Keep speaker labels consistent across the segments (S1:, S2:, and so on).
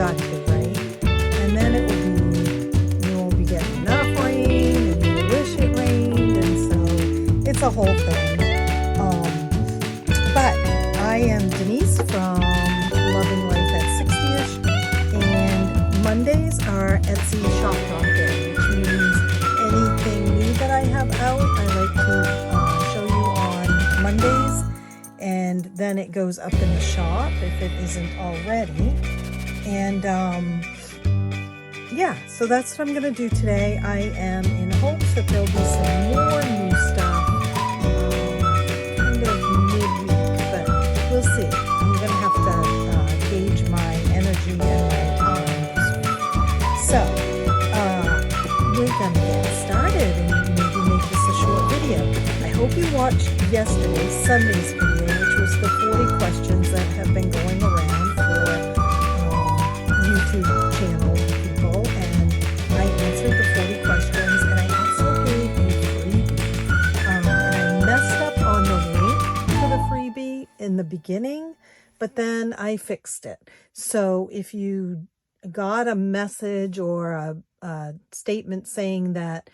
S1: got to, right? And then it will be, you won't be getting enough rain, and you wish it rained, and so it's a whole thing. But I am Denise from Loving Life at 60ish, and Mondays are Etsy Shop Talk Day, which means anything new that I have out, I like to show you on Mondays, and then it goes up in the shop if it isn't already. And yeah, so that's what I'm going to do today. I am in hopes that there'll be some more new stuff kind of midweek, but we'll see. I'm going to have to gauge my energy and my time this week. So we're going to get started and maybe make this a short video. I hope you watched Sunday's video, which was the 40 questions that have been going around for YouTube channel people, and I answered the 40 questions, and I also gave a freebie. And I messed up on the link for the freebie in the beginning, but then I fixed it. So if you got a message or a statement saying that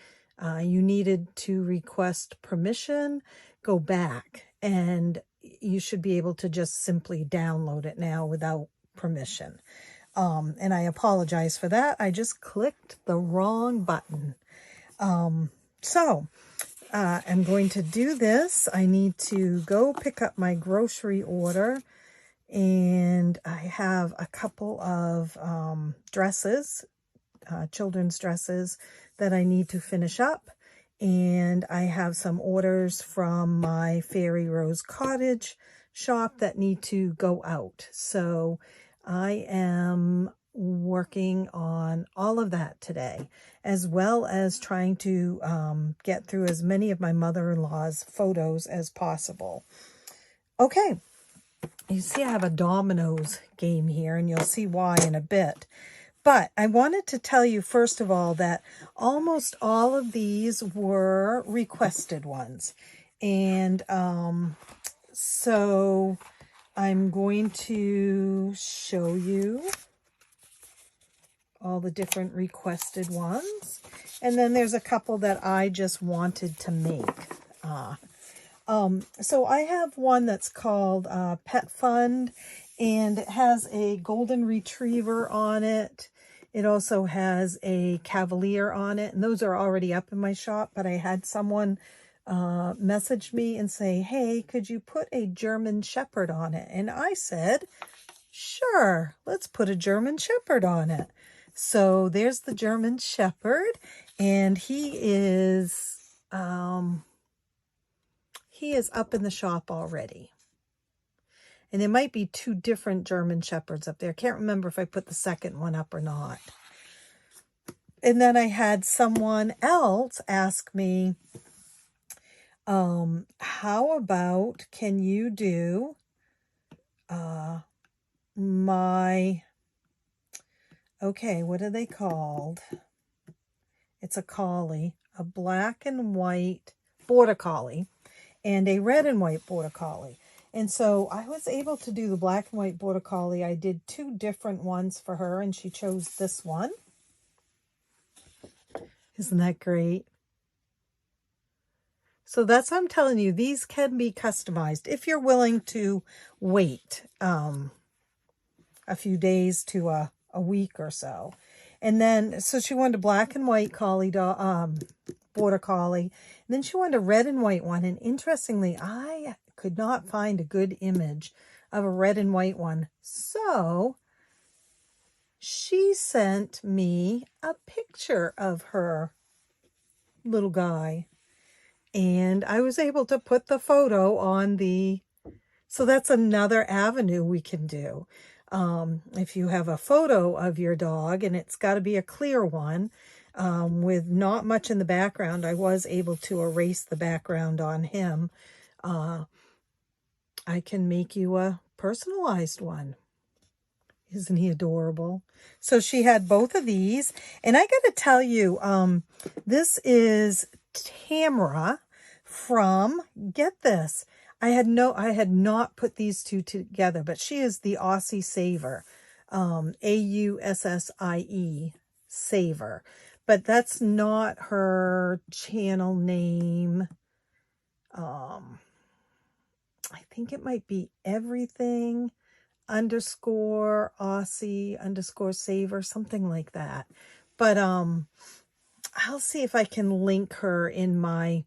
S1: you needed to request permission, go back, and you should be able to just simply download it now without permission. And I apologize for that. I just clicked the wrong button. So I'm going to do this. I need to go pick up my grocery order, and I have a couple of dresses, children's dresses that I need to finish up. And I have some orders from my Fairy Rose Cottage shop that need to go out. So I am working on all of that today, as well as trying to get through as many of my mother-in-law's photos as possible. Okay, you see I have a dominoes game here, and you'll see why in a bit. But I wanted to tell you, first of all, that almost all of these were requested ones. And so I'm going to show you all the different requested ones. And then there's a couple that I just wanted to make. So I have one that's called Pet Fund, and it has a golden retriever on it. It also has a cavalier on it, and those are already up in my shop, but I had someone message me and say, hey, could you put a German Shepherd on it? And I said, sure, let's put a German Shepherd on it. So there's the German Shepherd, and he is up in the shop already. And there might be two different German Shepherds up there. Can't remember if I put the second one up or not. And then I had someone else ask me, how about, can you do okay, what are they called? It's a collie, a black and white border collie, and a red and white border collie. And so I was able to do the black and white border collie. I did two different ones for her, and she chose this one. Isn't that great? So that's what I'm telling you. These can be customized if you're willing to wait a few days to a week or so. And then, so she wanted a black and white collie border collie. And then she wanted a red and white one. And interestingly, I could not find a good image of a red and white one. So she sent me a picture of her little guy, and I was able to put the photo on the, so that's another avenue we can do. If you have a photo of your dog, and it's got to be a clear one, with not much in the background, I was able to erase the background on him. I can make you a personalized one. Isn't he adorable? So she had both of these. And I got to tell you, this is Tamara from, get this, I had not put these two together, but she is the Aussie Saver. AUSSIE, Saver. But that's not her channel name. I think it might be everything underscore Aussie underscore Saver, something like that. But I'll see if I can link her in my,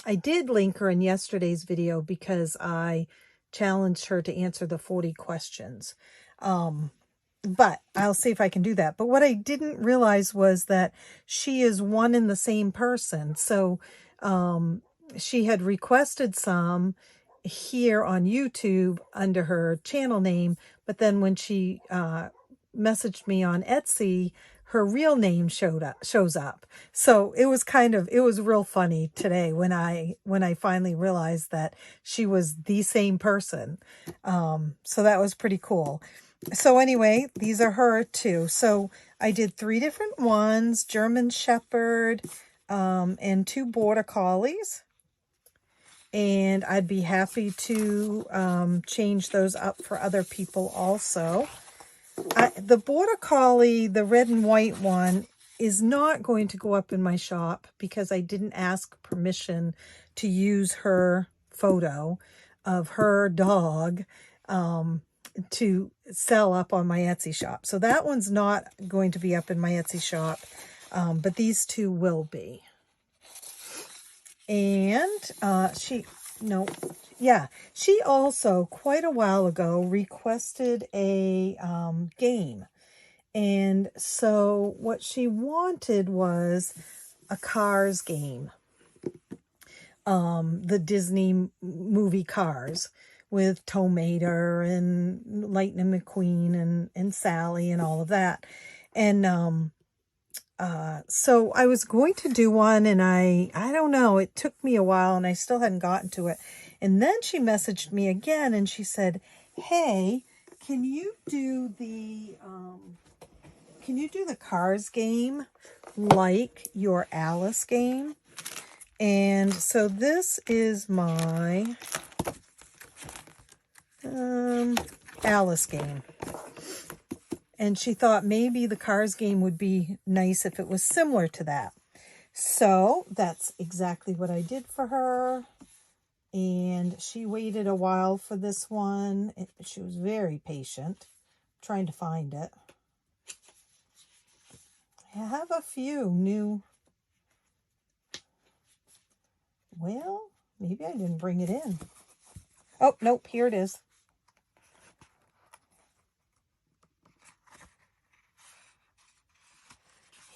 S1: I did link her in yesterday's video because I challenged her to answer the 40 questions. But I'll see if I can do that. But what I didn't realize was that she is one and the same person. So she had requested some here on YouTube under her channel name, but then when she messaged me on Etsy, her real name shows up. So it was real funny today when I finally realized that she was the same person. So that was pretty cool. So anyway, these are her too. So I did 3 different ones, German Shepherd, and 2 Border Collies. And I'd be happy to change those up for other people also. The Border Collie, the red and white one, is not going to go up in my shop because I didn't ask permission to use her photo of her dog to sell up on my Etsy shop. So that one's not going to be up in my Etsy shop, but these 2 will be. And she also quite a while ago requested a game. And so what she wanted was a Cars game. The Disney movie Cars with Tow Mater and Lightning McQueen and Sally and all of that. And so I was going to do one, and I don't know, it took me a while and I still hadn't gotten to it. And then she messaged me again and she said, hey, can you do the Cars game like your Alice game? And so this is my Alice game. And she thought maybe the Cars game would be nice if it was similar to that. So that's exactly what I did for her. And she waited a while for this one. She was very patient, trying to find it. I have a few new. Well, maybe I didn't bring it in. Oh, nope, here it is.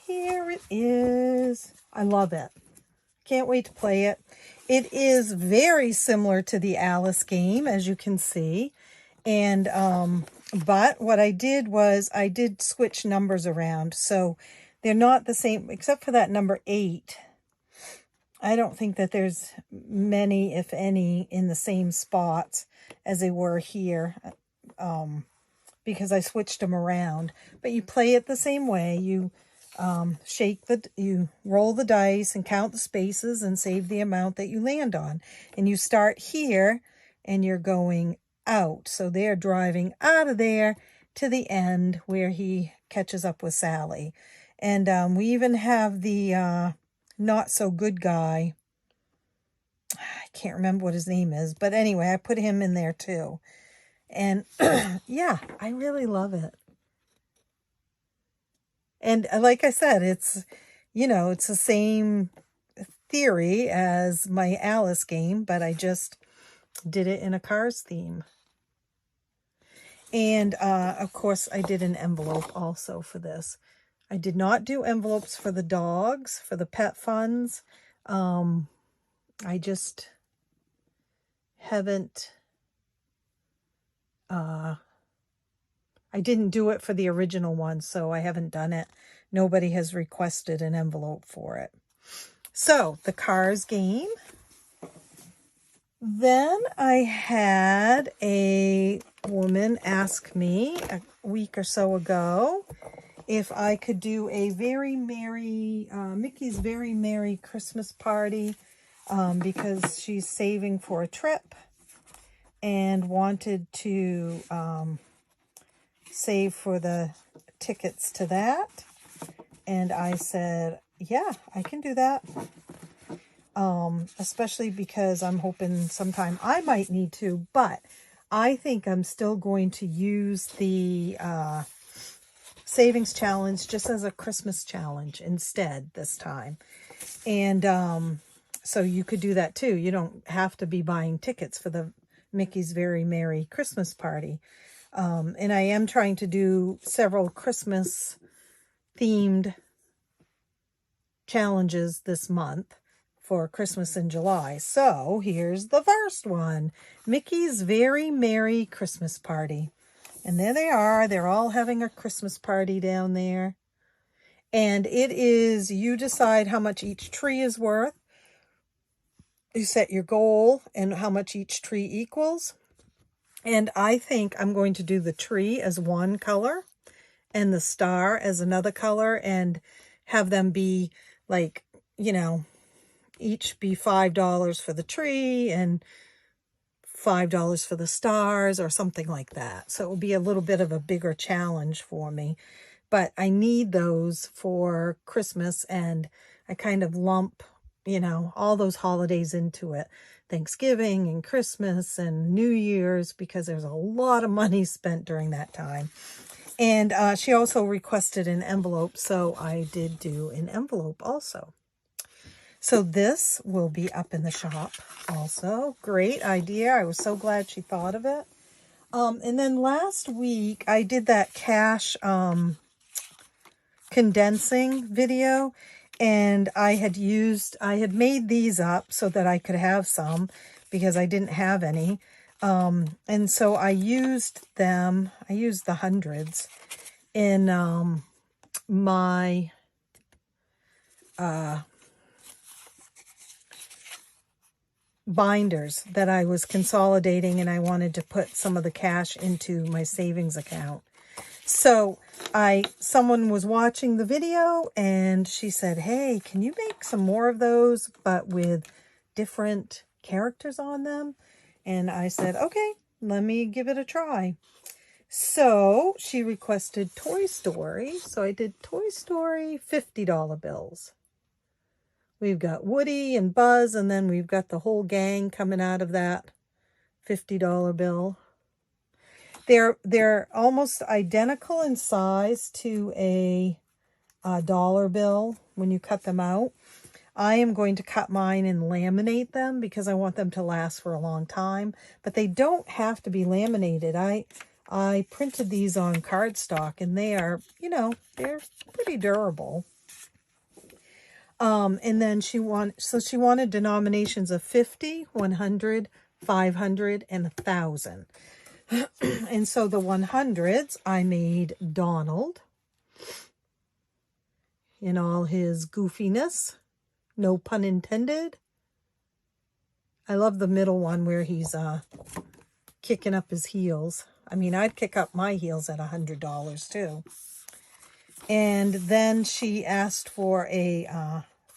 S1: Here it is. I love it. Can't wait to play it. It is very similar to the Alice game, as you can see. And, but what I did was I did switch numbers around. So they're not the same, except for that number 8. I don't think that there's many, if any, in the same spots as they were here. Because I switched them around. But you play it the same way. You you roll the dice and count the spaces and save the amount that you land on. And you start here and you're going out. So they're driving out of there to the end where he catches up with Sally. And we even have the not so good guy. I can't remember what his name is. But anyway, I put him in there too. And yeah, I really love it. And like I said, it's, it's the same theory as my Alice game, but I just did it in a Cars theme. And, of course, I did an envelope also for this. I did not do envelopes for the dogs, for the pet funds. I just haven't... I didn't do it for the original one, so I haven't done it. Nobody has requested an envelope for it. So, the Cars game. Then I had a woman ask me a week or so ago if I could do a very merry, Mickey's Very Merry Christmas Party, because she's saving for a trip and wanted to save for the tickets to that. And I said, yeah, I can do that. Especially because I'm hoping sometime I might need to, but I think I'm still going to use the savings challenge just as a Christmas challenge instead this time. And so you could do that too. You don't have to be buying tickets for the Mickey's Very Merry Christmas Party. And I am trying to do several Christmas themed challenges this month for Christmas in July. So here's the first one, Mickey's Very Merry Christmas Party. And there they are. They're all having a Christmas party down there. And it is, you decide how much each tree is worth. You set your goal and how much each tree equals. And I think I'm going to do the tree as one color and the star as another color and have them be like, you know, each be $5 for the tree and $5 for the stars or something like that. So it will be a little bit of a bigger challenge for me. But I need those for Christmas, and I kind of lump, you know, all those holidays into it. Thanksgiving and Christmas and New Year's, because there's a lot of money spent during that time. And she also requested an envelope, so I did do an envelope also. So this will be up in the shop also. Great idea. I was so glad she thought of it. And then last week I did that cash condensing video, and I had made these up so that I could have some because I didn't have any. And so I used the hundreds in my binders that I was consolidating, and I wanted to put some of the cash into my savings account. So someone was watching the video and she said, hey, can you make some more of those, but with different characters on them? And I said, okay, let me give it a try. So she requested Toy Story. So I did Toy Story $50 bills. We've got Woody and Buzz, and then we've got the whole gang coming out of that $50 bill. They're almost identical in size to a dollar bill when you cut them out. I am going to cut mine and laminate them because I want them to last for a long time. But they don't have to be laminated. I printed these on cardstock, and they are, you know, they're pretty durable. And then she wanted denominations of 50, 100, 500, and 1,000. And so the 100s, I made Donald in all his goofiness. No pun intended. I love the middle one where he's kicking up his heels. I mean, I'd kick up my heels at $100 too. And then she asked for a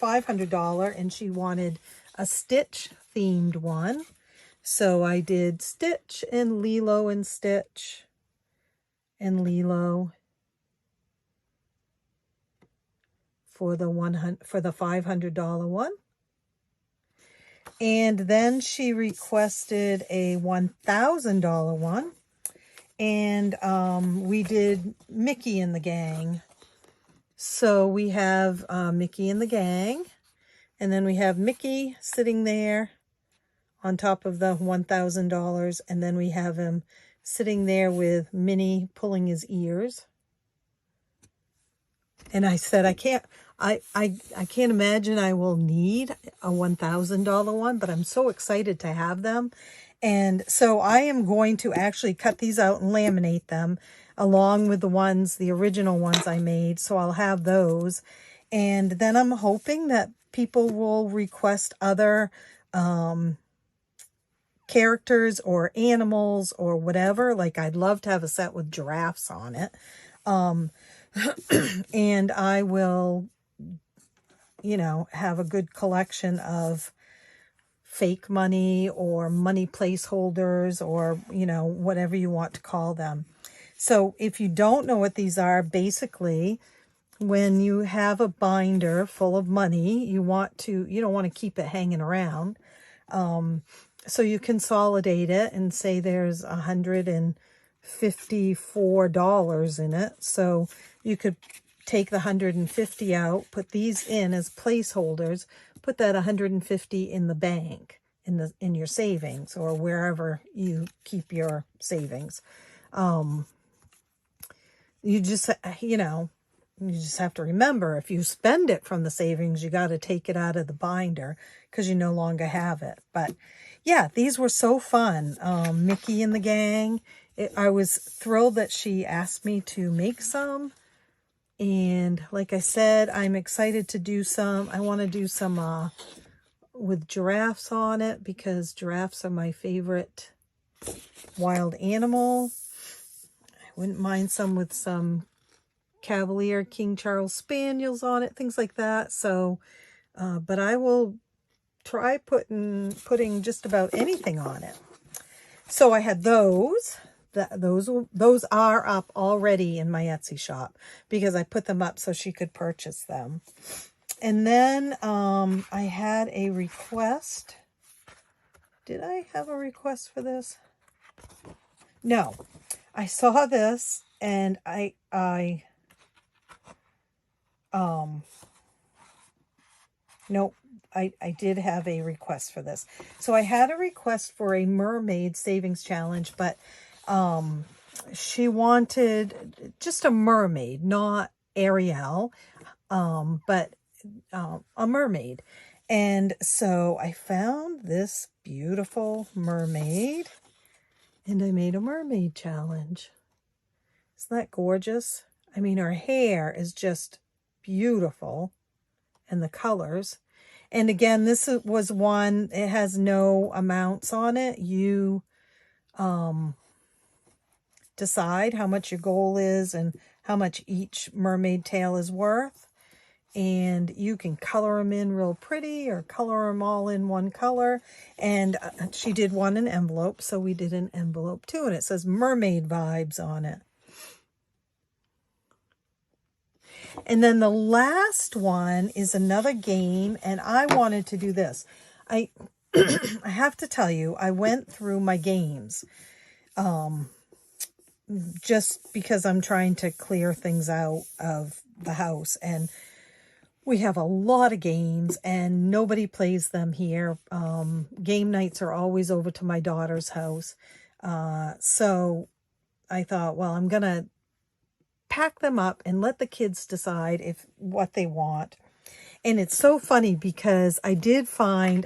S1: $500, and she wanted a Stitch themed one. So I did Stitch and Lilo and Stitch and Lilo for the $500 one. And then she requested a $1,000 one. And we did Mickey and the Gang. So we have Mickey and the Gang. And then we have Mickey sitting there on top of the $1,000. And then we have him sitting there with Minnie pulling his ears. And I said, I can't imagine I will need a $1,000 one, but I'm so excited to have them. And so I am going to actually cut these out and laminate them along with the original ones I made. So I'll have those. And then I'm hoping that people will request other characters or animals or whatever. Like, I'd love to have a set with giraffes on it. And I will, you know, have a good collection of fake money or money placeholders or, you know, whatever you want to call them. So if you don't know what these are, basically, when you have a binder full of money, you don't want to keep it hanging around. So you consolidate it and say there's $154 in it. So you could take the 150 out, put these in as placeholders, put that 150 in the bank, in your savings, or wherever you keep your savings. You just, you just have to remember, if you spend it from the savings, you got to take it out of the binder because you no longer have it. But yeah, these were so fun. Mickey and the gang. I was thrilled that she asked me to make some. And like I said, I'm excited to do some. I want to do some with giraffes on it because giraffes are my favorite wild animal. I wouldn't mind some with some Cavalier King Charles Spaniels on it, things like that. So, but I will try putting just about anything on it. So I had those. Those are up already in my Etsy shop because I put them up so she could purchase them. And then I had a request. Did I have a request for this? No. I saw this and I nope, I did have a request for this. So I had a request for a mermaid savings challenge, but she wanted just a mermaid, not Ariel, but a mermaid. And so I found this beautiful mermaid and I made a mermaid challenge. Isn't that gorgeous? I mean, her hair is just beautiful and the colors. And again, this was one, it has no amounts on it. You decide how much your goal is and how much each mermaid tail is worth. And you can color them in real pretty or color them all in one color. And she did one in envelope, so we did an envelope too. And it says mermaid vibes on it. And then the last one is another game, and I wanted to do this. I have to tell you, I went through my games just because I'm trying to clear things out of the house. And we have a lot of games, and nobody plays them here. Game nights are always over to my daughter's house. So I thought, well, I'm going to pack them up and let the kids decide what they want. And it's so funny because I did find,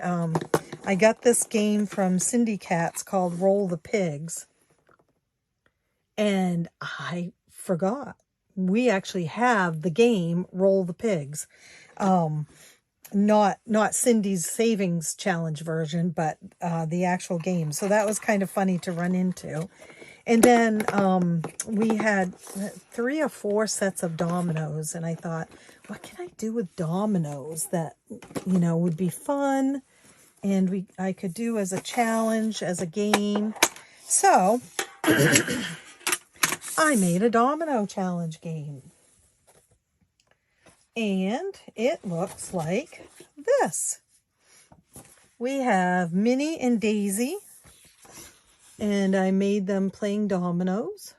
S1: I got this game from Cindy Cats called Roll the Pigs. And I forgot. We actually have the game Roll the Pigs. Not Cindy's Savings Challenge version, but the actual game. So that was kind of funny to run into. And then we had 3 or 4 sets of dominoes, and I thought, what can I do with dominoes that, would be fun and I could do as a challenge, as a game. So I made a domino challenge game. And it looks like this. We have Minnie and Daisy. And I made them playing dominoes.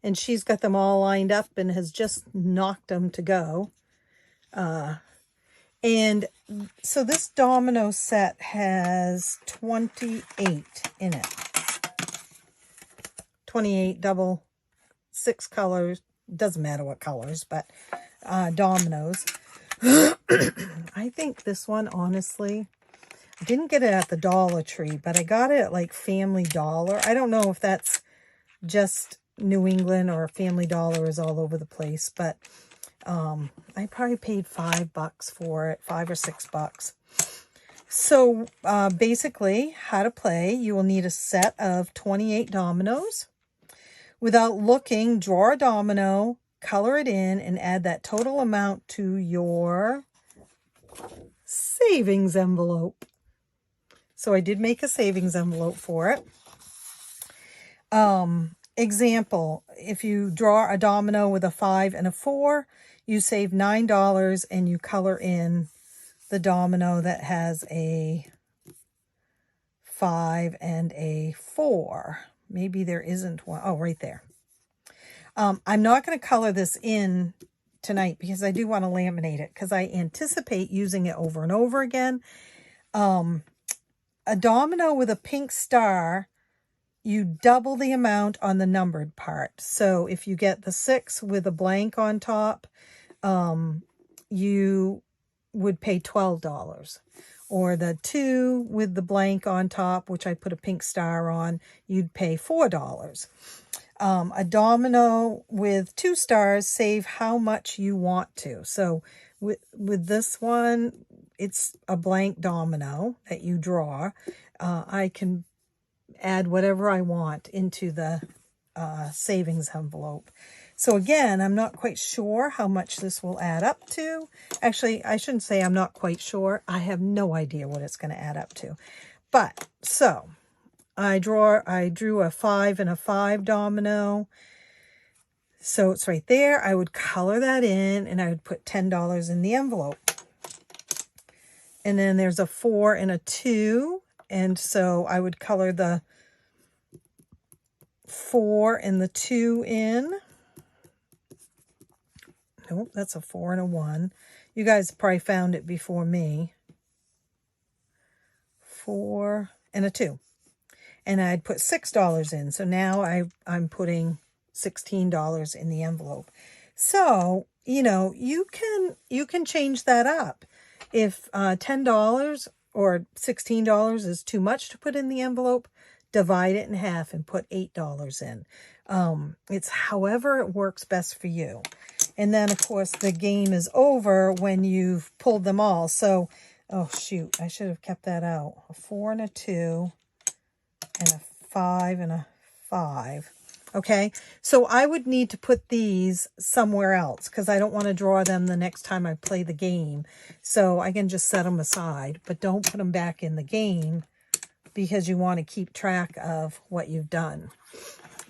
S1: And she's got them all lined up and has just knocked them to go. And so this domino set has 28 in it. 28 double, 6 colors. Doesn't matter what colors, but dominoes. I think this one, honestly, I didn't get it at the Dollar Tree, but I got it at like Family Dollar. I don't know if that's just New England or Family Dollar is all over the place, but I probably paid $5 for it, $5 or $6. So basically, how to play, you will need a set of 28 dominoes. Without looking, draw a domino, color it in, and add that total amount to your savings envelope. So I did make a savings envelope for it. example, if you draw a domino with a 5 and a 4, you save $9 and you color in the domino that has a 5 and a 4. Maybe there isn't one. Oh, right there. I'm not going to color this in tonight because I do want to laminate it because I anticipate using it over and over again. A domino with a pink star, you double the amount on the numbered part. So if you get the 6 with a blank on top, you would pay $12. Or the 2 with the blank on top, which I put a pink star on, you'd pay $4. A domino with 2 stars, save how much you want to. So with this one, it's a blank domino that you draw. I can add whatever I want into the savings envelope. So again, I'm not quite sure how much this will add up to. Actually, I shouldn't say I'm not quite sure. I have no idea what it's going to add up to. But so I drew a 5 and a 5 domino. So it's right there. I would color that in and I would put $10 in the envelope. And then there's a 4 and a 2. And so I would color the 4 and the 2 in. Nope, that's a 4 and a 1. You guys probably found it before me. 4 and a 2. And I'd put $6 in. So now I'm putting $16 in the envelope. So, you know, you can change that up. If $10 or $16 is too much to put in the envelope, divide it in half and put $8 in. It's however it works best for you. And then, of course, the game is over when you've pulled them all. So, oh, shoot, I should have kept that out. A 4 and a 2 and a 5 and a 5. Okay, so I would need to put these somewhere else because I don't want to draw them the next time I play the game. So I can just set them aside, but don't put them back in the game because you want to keep track of what you've done.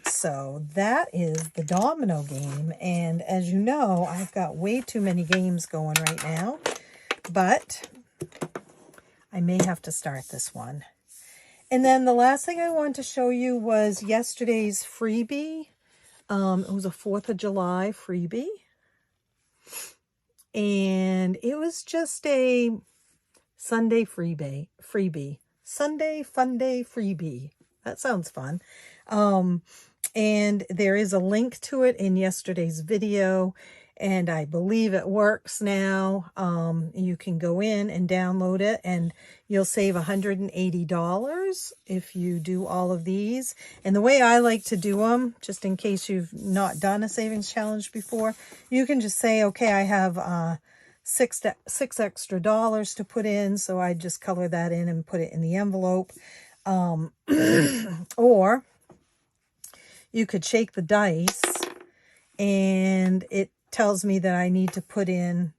S1: So that is the domino game. And as you know, I've got way too many games going right now, but I may have to start this one. And then the last thing I wanted to show you was yesterday's freebie. It was a 4th of July freebie. And it was just a Sunday freebie. Sunday fun day freebie. That sounds fun. And there is a link to it in yesterday's video. And I believe it works now. You can go in and download it and you'll save $180 if you do all of these. And the way I like to do them, just in case you've not done a savings challenge before, you can just say, okay, I have six extra dollars to put in. So I just color that in and put it in the envelope. Or you could shake the dice and it tells me that I need to put in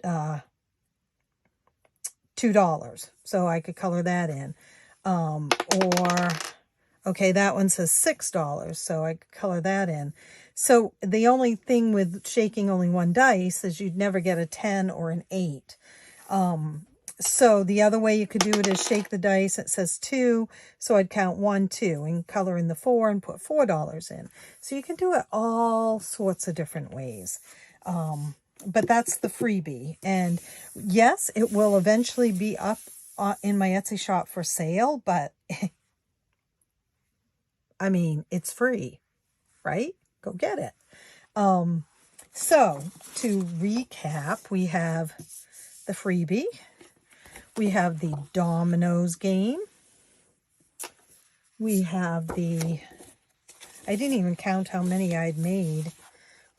S1: $2. So I could color that in. Or, okay, that one says $6. So I could color that in. So the only thing with shaking only one dice is you'd never get a 10 or an 8. So the other way you could do it is shake the dice. It says 2. So I'd count 1, 2 and color in the 4 and put $4 in. So you can do it all sorts of different ways. But that's the freebie. And yes, it will eventually be up in my Etsy shop for sale. But I mean, it's free, right? Go get it. So to recap, we have the freebie. We have the dominoes game. We have I didn't even count how many I'd made.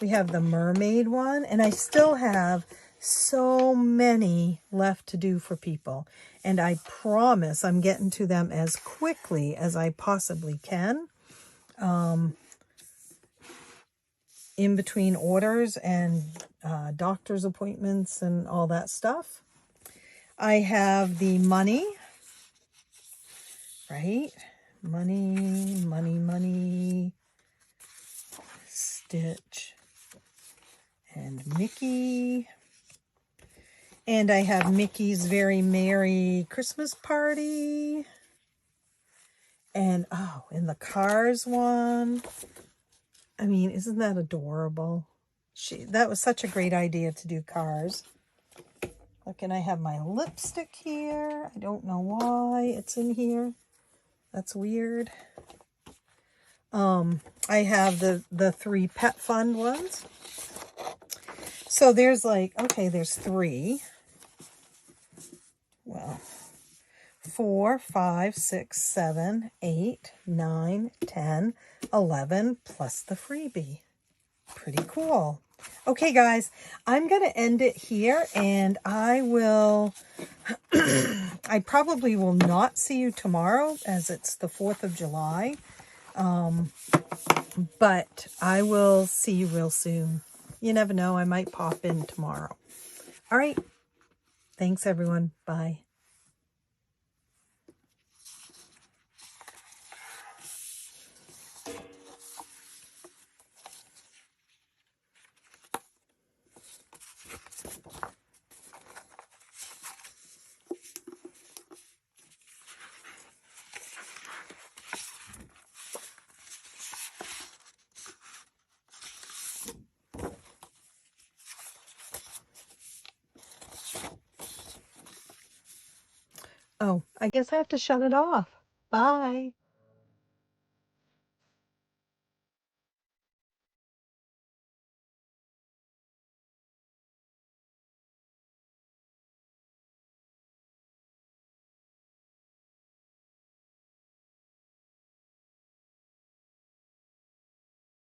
S1: We have the mermaid one, and I still have so many left to do for people. And I promise I'm getting to them as quickly as I possibly can. In between orders and doctor's appointments and all that stuff. I have the money, right? money, money, money, Stitch, and Mickey. And I have Mickey's Very Merry Christmas Party. And, oh, and the Cars one. I mean, isn't that adorable? That was such a great idea to do Cars. Look, and I have my lipstick here. I don't know why it's in here. That's weird. I have the 3 Pet Fund ones. So there's like, okay, there's 3. Well, 4, 5, 6, 7, 8, 9, 10, 11, plus the freebie. Pretty cool. Okay, guys, I'm going to end it here, and I will, I probably will not see you tomorrow as it's the 4th of July, but I will see you real soon. You never know, I might pop in tomorrow. All right. Thanks, everyone. Bye. Oh, I guess I have to shut it off. Bye.